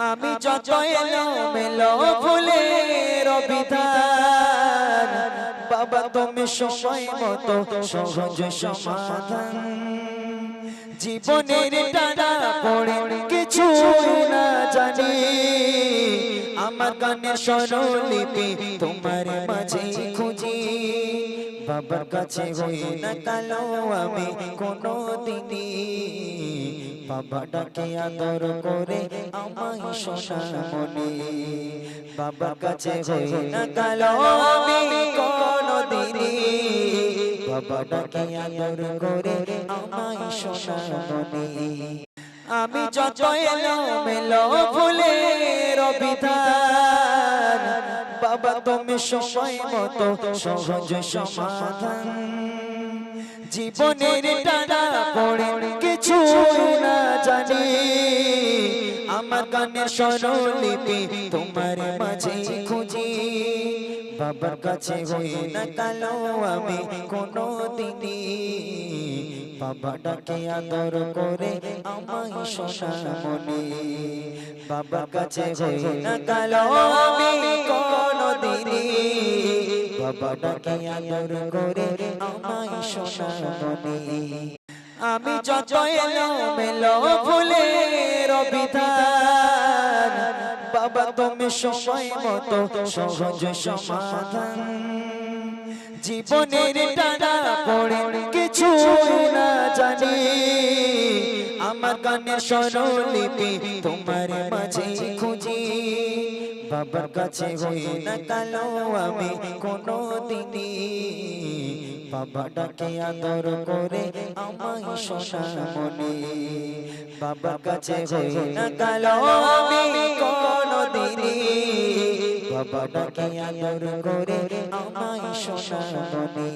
আমি যত এলোমেলো ভুলের বিধান, বাবা তুমি সময় মতো সহজ সমাধান। জীবনের টানা পড়ে কিছু না জানি, আমার গানের স্বরলিপি তোমার মাঝে খুঁজি। বাবার কাছে হই না কালো আমি কোনো দিনই, বাবা ডাকে আদর করে আমায় সোনা মনে। বাবার কাছে হই না কালো আমি কোনো দিনই, বাবা ডাকে আদর করে আমায় সোনা মনে। আমি যত এলোমেলো ভুলের বিধান, বাবা তুমি সময় মতো সহজ সমাধান। জীবনের টানা পড়ে কিছু না জানি, আমার গানের স্বরলিপি তোমার মাঝে খুঁজি। বাবার কাছে হই না কালো আমি কোনো দিনই, বাবা ডাকে আদর করে আমায় সোনা মনে। বাবার কাছে হই না কালো আমি কোনো দিনই, বাবা ডাকে আদর করে আমায় সোনা মনে। আমি যত এলোমেলো ভুলের বিধান, বাবা তুমি সময় মতো সহজ সমাধান। জীবনের টানা পড়ে কিছু না জানি, আমার গানের স্বরলিপি তোমার মাঝে খুঁজি। বাবার কাছে হই না কালো আমি কোনো দিনই, বাবা ডাকে আদর করে আমায় সোনা মনে। বাবার কাছে হই না কালো আমি কোনো দিনই, বাবা ডাকে আদর করে আমায় সোনা মনে।